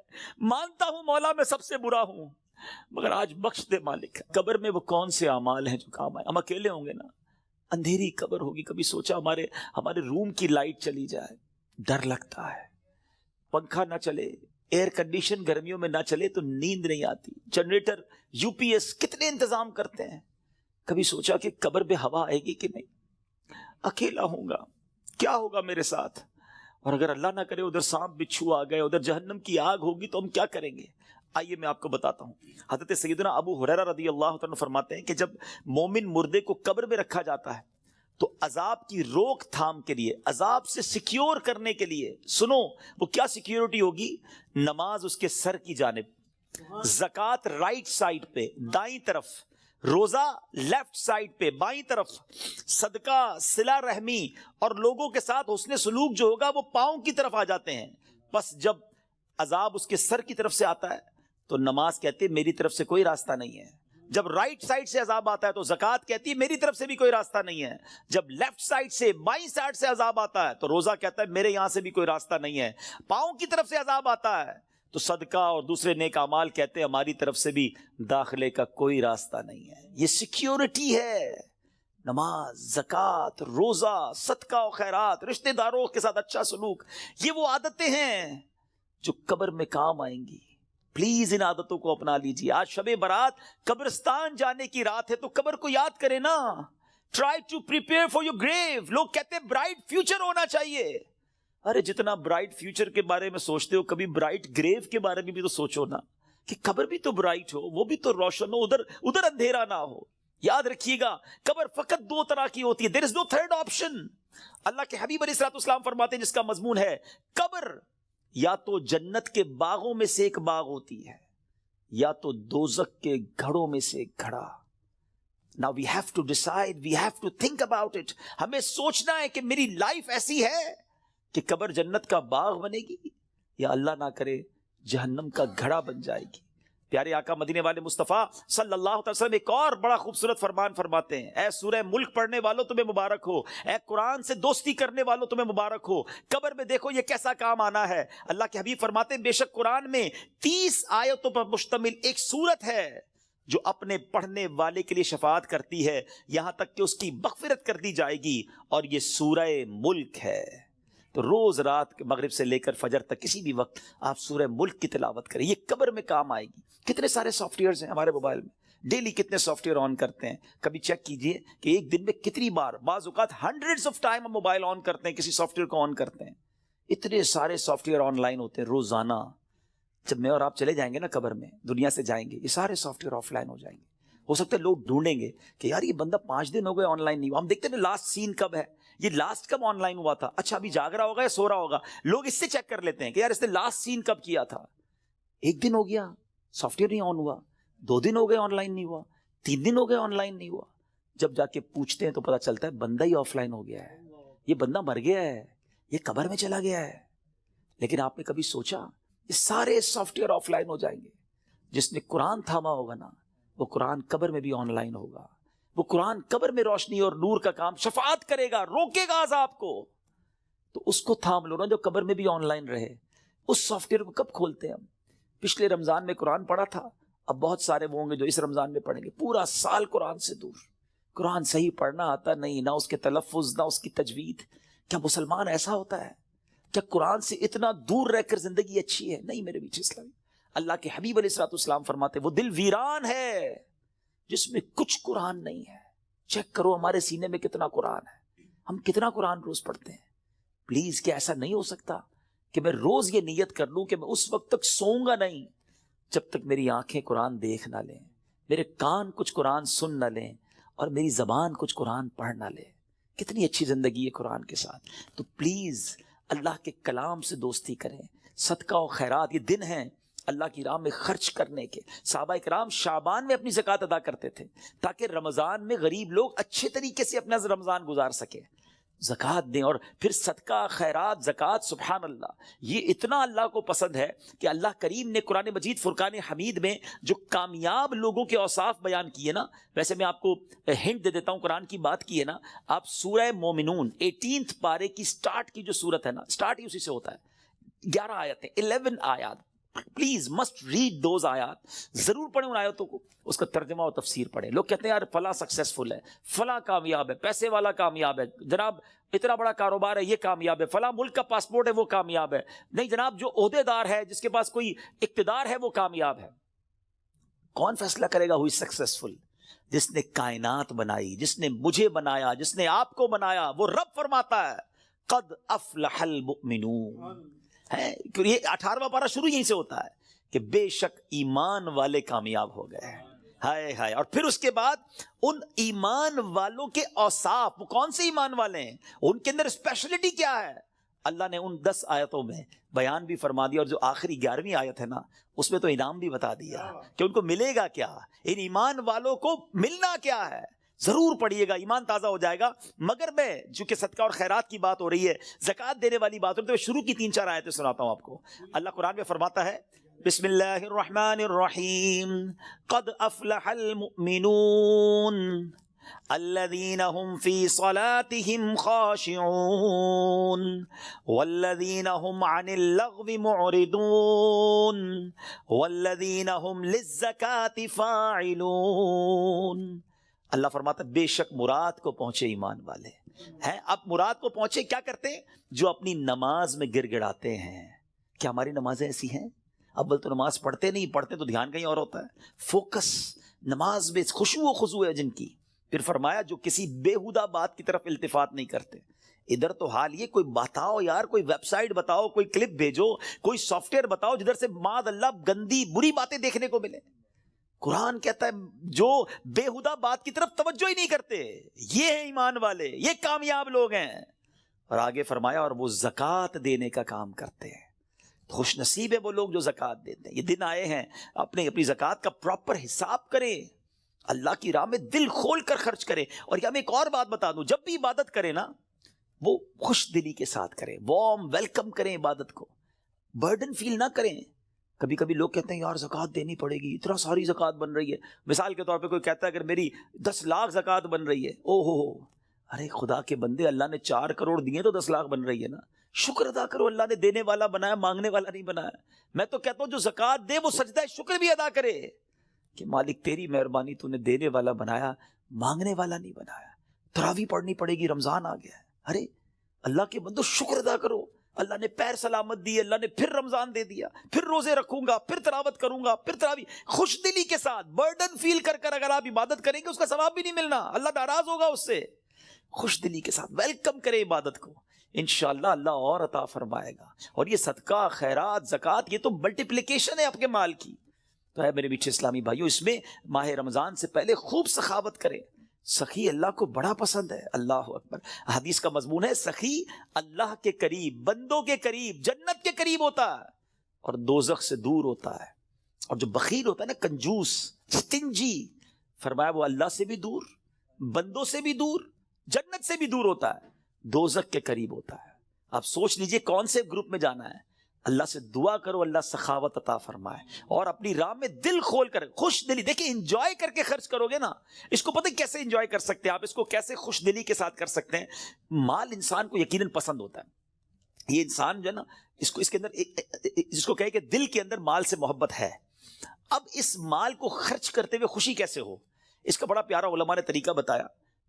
مانتا ہوں مولا میں سب سے برا ہوں, مگر آج بخش دے مالک. قبر میں وہ کون سے اعمال ہیں جو کام آئے؟ ہم اکیلے ہوں گے نا, اندھیری قبر ہوگی. کبھی سوچا ہمارے روم کی لائٹ چلی جائے, ڈر لگتا ہے. پنکھا نہ چلے, ایئر کنڈیشن گرمیوں میں نہ چلے تو نیند نہیں آتی. جنریٹر, یو پی ایس, کتنے انتظام کرتے ہیں. کبھی سوچا کہ قبر پہ ہوا آئے گی کہ نہیں, اکیلا ہوں گا, کیا ہوگا میرے ساتھ. اور اگر اللہ نہ کرے ادھر سانپ بچھو آ گئے, ادھر جہنم کی آگ ہوگی تو ہم کیا کریں گے. آئیے میں آپ کو بتاتا ہوں. حضرت سیدنا ابو ہریرہ رضی اللہ عنہ فرماتے ہیں کہ جب مومن مردے کو قبر میں رکھا جاتا ہے تو عذاب کی روک تھام کے لیے, عذاب سے سیکیور کرنے کے لیے, سنو وہ کیا سیکیورٹی ہوگی, نماز اس کے سر کی جانب, زکوٰۃ رائٹ سائڈ پہ دائیں طرف, روزہ لیفٹ سائڈ پہ بائیں طرف, صدقہ, صلہ رحمی اور لوگوں کے ساتھ حسن سلوک جو ہوگا وہ پاؤں کی طرف آ جاتے ہیں. بس جب عذاب اس کے سر کی طرف سے آتا ہے تو نماز کہتی ہے میری طرف سے کوئی راستہ نہیں ہے. جب رائٹ سائڈ سے عذاب آتا ہے تو زکوٰۃ کہتی ہے میری طرف سے بھی کوئی راستہ نہیں ہے. جب لیفٹ سائڈ سے, بائیں سائڈ سے عذاب آتا ہے تو روزہ کہتا ہے میرے یہاں سے بھی کوئی راستہ نہیں ہے. پاؤں کی طرف سے عذاب آتا ہے تو صدقہ اور دوسرے نیک اعمال کہتے ہیں ہماری طرف سے بھی داخلے کا کوئی راستہ نہیں ہے. یہ سیکیورٹی ہے. نماز, زکوٰۃ, روزہ, صدقہ و خیرات, رشتہ داروں کے ساتھ اچھا سلوک, یہ وہ عادتیں ہیں جو قبر میں کام آئیں گی. پلیز ان عادتوں کو اپنا لیجیے. آج شب برات قبرستان جانے کی رات ہے تو قبر کو یاد کریں نا. Try to prepare for your grave. لوگ کہتے ہیں برائٹ فیوچر ہونا چاہیے. ارے جتنا برائٹ فیوچر کے بارے میں سوچتے ہو کبھی برائٹ گریو کے بارے میں بھی تو سوچو نا, کہ قبر بھی تو برائٹ ہو, وہ بھی تو روشن ہو, ادھر اندھیرا نہ ہو. یاد رکھیے گا قبر فقط 2 طرح کی ہوتی ہے. دیر از نو تھرڈ آپشن. اللہ کے حبیب علیہ الصلوۃ والسلام فرماتے ہیں جس کا مضمون ہے قبر یا تو جنت کے باغوں میں سے ایک باغ ہوتی ہے یا تو دوزخ کے گھڑوں میں سے ایک گھڑا. Now we have to decide, we have to think about it. ہمیں سوچنا ہے کہ میری لائف ایسی ہے کہ قبر جنت کا باغ بنے گی یا اللہ نہ کرے جہنم کا گھڑا بن جائے گی. پیارے آقا مدینے والے مصطفیٰ صلی اللہ علیہ وسلم ایک اور بڑا خوبصورت فرمان فرماتے ہیں, اے سورہ ملک پڑھنے والوں تمہیں مبارک ہو, اے قرآن سے دوستی کرنے والوں تمہیں مبارک ہو. قبر میں دیکھو یہ کیسا کام آنا ہے. اللہ کے حبیب فرماتے ہیں بے شک قرآن میں 30 آیتوں پر مشتمل ایک سورت ہے جو اپنے پڑھنے والے کے لیے شفاعت کرتی ہے یہاں تک کہ اس کی مغفرت کر دی جائے گی، اور یہ سورہ ملک ہے۔ تو روز رات مغرب سے لے کر فجر تک کسی بھی وقت آپ سورہ ملک کی تلاوت کریں، یہ قبر میں کام آئے گی۔ کتنے سارے سافٹ ویئرز ہیں ہمارے موبائل میں، ڈیلی کتنے سافٹ ویئر آن کرتے ہیں، کبھی چیک کیجئے کہ ایک دن میں کتنی بار، بعض اوقات ہنڈریڈز آف ٹائم ہم موبائل آن کرتے ہیں، کسی سافٹ ویئر کو آن کرتے ہیں۔ اتنے سارے سافٹ ویئر آن لائن ہوتے ہیں روزانہ۔ جب میں اور آپ چلے جائیں گے نا قبر میں، دنیا سے جائیں گے، یہ سارے سافٹ ویئر آف لائن ہو جائیں گے۔ ہو سکتا ہے لوگ ڈھونڈیں گے کہ یار یہ بندہ 5 دن ہو گئے آن لائن نہیں ہوا، ہم دیکھتے ہیں نا لاسٹ سین کب ہے، یہ لاسٹ کب آن لائن ہوا تھا، اچھا ابھی جاگ رہا ہوگا یا سو رہا ہوگا، لوگ اس سے چیک کر لیتے ہیں کہ یار اس نے لاسٹ سین کب کیا تھا۔ 1 دن ہو گیا سافٹ ویئر نہیں آن ہوا، 2 دن ہو گئے آن لائن نہیں ہوا، 3 دن ہو گئے آن لائن نہیں ہوا۔ جب جا کے پوچھتے ہیں تو پتا چلتا ہے بندہ ہی آف لائن ہو گیا ہے، یہ بندہ مر گیا ہے، یہ قبر میں چلا گیا ہے۔ لیکن آپ نے کبھی سوچا یہ سارے سافٹ ویئر آف لائن ہو جائیں گے، جس نے قرآن تھاما ہوگا نا وہ قرآن قبر میں بھی آن لائن ہوگا، وہ قرآن قبر میں روشنی اور نور کا کام شفاعت کرے گا، روکے گا عذاب کو۔ تو اس کو تھام لو نا جو قبر میں بھی آن لائن رہے۔ اس سافٹ ویئر کو کب کھولتے ہیں ہم؟ پچھلے رمضان میں قرآن پڑھا تھا، اب بہت سارے وہ ہوں گے جو اس رمضان میں پڑھیں گے، پورا سال قرآن سے دور، قرآن صحیح پڑھنا آتا نہیں، نہ اس کے تلفظ نہ اس کی تجوید۔ کیا مسلمان ایسا ہوتا ہے؟ کیا قرآن سے اتنا دور رہ کر زندگی اچھی ہے؟ نہیں میرے بیچ اسلامی، اللہ کے حبیب علیہ الصلوۃ والسلام فرماتے وہ دل ویران ہے جس میں کچھ قرآن نہیں ہے۔ چیک کرو ہمارے سینے میں کتنا قرآن ہے، ہم کتنا قرآن روز پڑھتے ہیں۔ پلیز کیا ایسا نہیں ہو سکتا کہ میں روز یہ نیت کر لوں کہ میں اس وقت تک سوؤں گا نہیں جب تک میری آنکھیں قرآن دیکھ نہ لیں، میرے کان کچھ قرآن سن نہ لیں، اور میری زبان کچھ قرآن پڑھ نہ لے۔ کتنی اچھی زندگی ہے قرآن کے ساتھ۔ تو پلیز اللہ کے کلام سے دوستی کریں، صدقہ و خیرات، یہ دن ہیں اللہ کی راہ میں خرچ کرنے کے۔ صحابہ کرام شعبان میں اپنی زکوٰۃ ادا کرتے تھے تاکہ رمضان میں غریب لوگ اچھے طریقے سے اپنا رمضان گزار سکیں۔ زکوٰۃ دیں، اور پھر صدقہ خیرات زکوٰۃ، سبحان اللہ، یہ اتنا اللہ کو پسند ہے کہ اللہ کریم نے قرآن مجید فرقان حمید میں جو کامیاب لوگوں کے اوصاف بیان کیے نا، ویسے میں آپ کو ہنٹ دے دیتا ہوں، قرآن کی بات کی ہے نا، آپ سورہ مومنون 18 پارے کی سٹارٹ کی جو سورت ہے نا، سٹارٹ ہی اسی سے ہوتا ہے، 11 آیتیں، 11 آیات، پلیز مسٹ ریڈ دوز آیات، ضرور پڑھیں ان آیتوں کو، اس کا ترجمہ و تفسیر پڑھیں۔ لوگ کہتے ہیں یار فلاں سکسیسفل ہے، فلاں کامیاب ہے، پیسے والا کامیاب ہے، جناب اتنا بڑا کاروبار ہے یہ کامیاب ہے، فلاں ملک کا پاسپورٹ ہے وہ کامیاب ہے۔ نہیں جناب، جو عہدے دار ہے، جس کے پاس کوئی اقتدار ہے، وہ کامیاب ہے۔ کون فیصلہ کرے گا ہوئی سکسیسفل؟ جس نے کائنات بنائی، جس نے مجھے بنایا، جس نے آپ کو بنایا، وہ رب فرماتا ہے قد افلح المؤمنون ہے۔ یہ 18واں پارہ شروع یہیں سے ہوتا ہے کہ بے شک ایمان والے کامیاب ہو گئے۔ ہائے ہائے، اور پھر اس کے بعد ان ایمان والوں کے اوصاف، وہ کون سے ایمان والے ہیں، ان کے اندر اسپیشلٹی کیا ہے، اللہ نے ان 10 آیتوں میں بیان بھی فرما دیا، اور جو آخری 11ویں آیت ہے نا اس میں تو انعام بھی بتا دیا کہ ان کو ملے گا کیا، ان ایمان والوں کو ملنا کیا ہے۔ ضرور پڑھیے گا، ایمان تازہ ہو جائے گا۔ مگر میں چونکہ صدقہ اور خیرات کی بات ہو رہی ہے، زکوٰۃ دینے والی بات ہو رہی ہے، تو شروع کی 3-4 آیتیں سناتا ہوں آپ کو۔ اللہ قرآن میں فرماتا ہے بسم اللہ الرحمن الرحیم قد افلح المؤمنون الذین هم فی صلاتهم خاشعون والذین هم عن اللغو معرضون والذین هم للزکاة فاعلون۔ اللہ فرماتا ہے بے شک مراد کو پہنچے ایمان والے ہیں۔ اب مراد کو پہنچے کیا کرتے ہیں؟ جو اپنی نماز میں گر گڑاتے ہیں۔ کیا ہماری نمازیں ایسی ہیں؟ اول تو نماز پڑھتے نہیں، پڑھتے تو دھیان کہیں اور ہوتا ہے، فوکس نماز میں خشوع و خضوع ہے جن کی۔ پھر فرمایا جو کسی بیہودہ بات کی طرف التفات نہیں کرتے۔ ادھر تو حال یہ، کوئی بتاؤ یار، کوئی ویب سائٹ بتاؤ، کوئی کلپ بھیجو، کوئی سافٹ ویئر بتاؤ جدھر سے معاذ اللہ گندی بری باتیں دیکھنے کو ملے۔ قرآن کہتا ہے جو بیہودہ بات کی طرف توجہ ہی نہیں کرتے، یہ ہیں ایمان والے، یہ کامیاب لوگ ہیں۔ اور آگے فرمایا اور وہ زکوٰۃ دینے کا کام کرتے ہیں۔ خوش نصیب ہے وہ لوگ جو زکوٰۃ دیتے ہیں۔ یہ دن آئے ہیں، اپنی زکوٰۃ کا پراپر حساب کریں، اللہ کی راہ میں دل کھول کر خرچ کریں۔ اور یہ میں ایک اور بات بتا دوں، جب بھی عبادت کریں نا وہ خوش دلی کے ساتھ کریں، وارم ویلکم کریں عبادت کو، برڈن فیل نہ کریں۔ کبھی کبھی لوگ کہتے ہیں یار زکوٰۃ دینی پڑے گی، اتنا ساری زکوٰۃ بن رہی ہے۔ مثال کے طور پہ کوئی کہتا ہے اگر میری 10 لاکھ زکوٰۃ بن رہی ہے، او ہو، ارے خدا کے بندے، اللہ نے 4 کروڑ دیے تو 10 لاکھ بن رہی ہے نا، شکر ادا کرو، اللہ نے دینے والا بنایا، مانگنے والا نہیں بنایا۔ میں تو کہتا ہوں جو زکوٰۃ دے وہ سجدہ شکر بھی ادا کرے۔ کہ مالک تیری مہربانی، تو نے دینے والا بنایا، مانگنے والا نہیں بنایا. تراویح پڑھنی پڑے گی، رمضان آ گیا ہے. ارے اللہ کے بندو شکر ادا کرو، اللہ نے پیر سلامت دی، اللہ نے پھر رمضان دے دیا، پھر روزے رکھوں گا، پھر تلاوت کروں گا، پھر تراویح. خوش دلی کے ساتھ برڈن فیل کر کر اگر آپ عبادت کریں گے اس کا ثواب بھی نہیں ملنا، اللہ ناراض ہوگا اس سے. خوش دلی کے ساتھ ویلکم کرے عبادت کو، انشاءاللہ اللہ اور عطا فرمائے گا. اور یہ صدقہ، خیرات، زکوٰۃ، یہ تو ملٹیپلیکیشن ہے آپ کے مال کی. تو ہے میرے میٹھے اسلامی بھائیو، اس میں ماہ رمضان سے پہلے خوب سخاوت کریں. سخی اللہ کو بڑا پسند ہے. اللہ اکبر. حدیث کا مضمون ہے سخی اللہ کے قریب، بندوں کے قریب، جنت کے قریب ہوتا ہے اور دوزخ سے دور ہوتا ہے. اور جو بخیل ہوتا ہے نا، کنجوس، سٹنجی، فرمایا وہ اللہ سے بھی دور، بندوں سے بھی دور، جنت سے بھی دور ہوتا ہے، دوزخ کے قریب ہوتا ہے. آپ سوچ لیجئے کون سے گروپ میں جانا ہے. اللہ سے دعا کرو اللہ سخاوت عطا فرمائے اور اپنی راہ میں دل کھول کر، خوش دلی. دیکھیں انجوائے کر کے خرچ کرو گے نا، اس کو پتہ کیسے انجوائے کر سکتے ہیں آپ، اس کو کیسے خوش دلی کے ساتھ کر سکتے ہیں. مال انسان کو یقیناً پسند ہوتا ہے. یہ انسان جو ہے نا، اس کے اندر جس کو کہے کہ دل کے اندر مال سے محبت ہے. اب اس مال کو خرچ کرتے ہوئے خوشی کیسے ہو، اس کا بڑا پیارا علماء نے طریقہ بتایا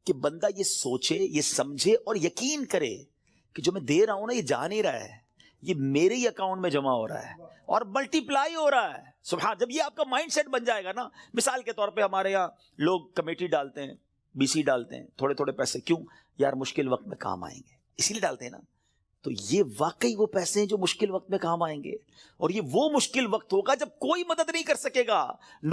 کہ بندہ یہ سوچے، یہ سمجھے اور یقین کرے کہ جو میں دے رہا ہوں نا، یہ جا نہیں رہا ہے، یہ میرے ہی اکاؤنٹ میں جمع ہو رہا ہے اور ملٹی پلائی ہو رہا ہے. سبحان. جب یہ آپ کا مائنڈ سیٹ بن جائے گا نا، مثال کے طور پہ ہمارے یہاں لوگ کمیٹی ڈالتے ہیں، بی سی ڈالتے ہیں، تھوڑے تھوڑے پیسے. کیوں یار؟ مشکل وقت میں کام آئیں گے، اسی لیے ڈالتے ہیں نا. تو یہ واقعی وہ پیسے ہیں جو مشکل وقت میں کام آئیں گے، اور یہ وہ مشکل وقت ہوگا جب کوئی مدد نہیں کر سکے گا.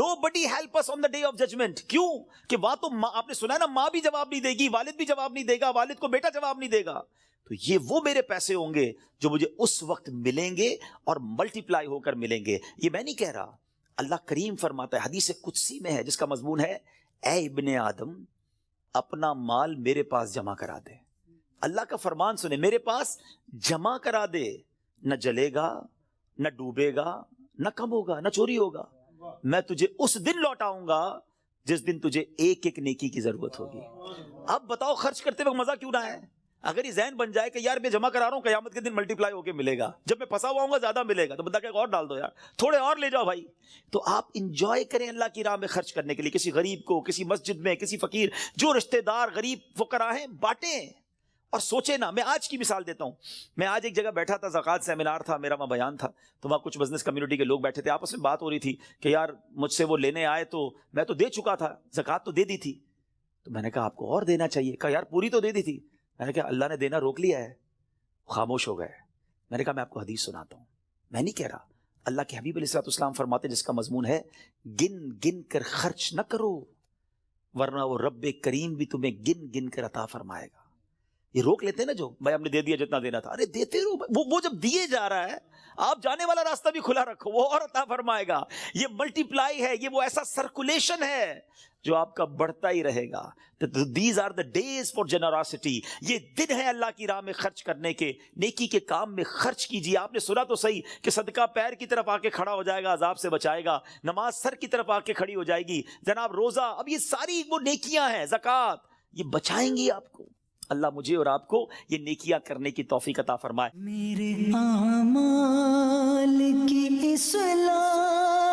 Nobody help us on the day of judgment. کیوں کہ وہاں تو آپ نے سنا ہے نا، ماں بھی جواب نہیں دے گی، والد بھی جواب نہیں دے گا، والد کو بیٹا جواب نہیں دے گا. تو یہ وہ میرے پیسے ہوں گے جو مجھے اس وقت ملیں گے اور ملٹی پلائی ہو کر ملیں گے. یہ میں نہیں کہہ رہا، اللہ کریم فرماتا ہے، حدیث قدسی میں ہے جس کا مضمون ہے، اے ابن آدم اپنا مال میرے پاس جمع کرا دے. اللہ کا فرمان سنے، میرے پاس جمع کرا دے، نہ جلے گا، نہ ڈوبے گا، نہ کم ہوگا، نہ چوری ہوگا. میں تجھے اس دن لوٹاؤں گا جس دن تجھے ایک ایک نیکی کی ضرورت ہوگی. اب بتاؤ خرچ کرتے وقت مزہ کیوں نہ ہے؟ اگر یہ ذہن بن جائے کہ یار میں جمع کرا رہا ہوں، قیامت کے دن ملٹی پلائی ہو کے ملے گا، جب میں پھنسا ہوا ہوں گا زیادہ ملے گا، تو بندہ کہے گا اور ڈال دو یار، تھوڑے اور لے جاؤ بھائی. تو آپ انجوائے کریں اللہ کی راہ میں خرچ کرنے کے لیے. کسی غریب کو، کسی مسجد میں، کسی فقیر، جو رشتہ دار غریب فقراء ہیں، بانٹیں. اور سوچے نا، میں آج کی مثال دیتا ہوں. میں آج ایک جگہ بیٹھا تھا، زکوٰۃ سیمینار تھا میرا، وہاں بیان تھا، تو وہاں کچھ بزنس کمیونٹی کے لوگ بیٹھے تھے، آپس میں بات ہو رہی تھی کہ یار مجھ سے وہ لینے آئے تو میں تو دے چکا تھا، زکوٰۃ تو دے دی تھی. تو میں نے کہا آپ کو اور دینا چاہیے. کہا یار پوری تو دے دی تھی. میں نے کہا اللہ نے دینا روک لیا ہے. خاموش ہو گئے. میں نے کہا میں آپ کو حدیث سناتا ہوں، میں نہیں کہہ رہا. اللہ کے حبیب علیہ السلام فرماتے جس کا مضمون ہے، گن گن کر خرچ نہ کرو ورنہ وہ رب کریم بھی تمہیں گن گن کر عطا فرمائے گا. یہ روک لیتے ہیں نا، جو بھائی ہم نے دے دیا جتنا دینا تھا، ارے دیتے رہو. وہ جب دیے جا رہا ہے، آپ جانے والا راستہ بھی کھلا رکھو، وہ اور عطا فرمائے گا. یہ ملٹی پلائی ہے، یہ وہ ایسا سرکولیشن ہے جو آپ کا بڑھتا ہی رہے گا. These are the days for generosity. یہ دن ہے اللہ کی راہ میں خرچ کرنے کے، نیکی کے کام میں خرچ کیجیے. آپ نے سنا تو صحیح کہ صدقہ پیر کی طرف آ کے کھڑا ہو جائے گا، عذاب سے بچائے گا. نماز سر کی طرف آ کے کھڑی ہو جائے گی. جناب روزہ، اب یہ ساری وہ نیکیاں ہیں، زکوٰۃ، یہ بچائیں گی آپ کو. اللہ مجھے اور آپ کو یہ نیکیاں کرنے کی توفیق عطا فرمائے. میرے اعمال کی اصلاح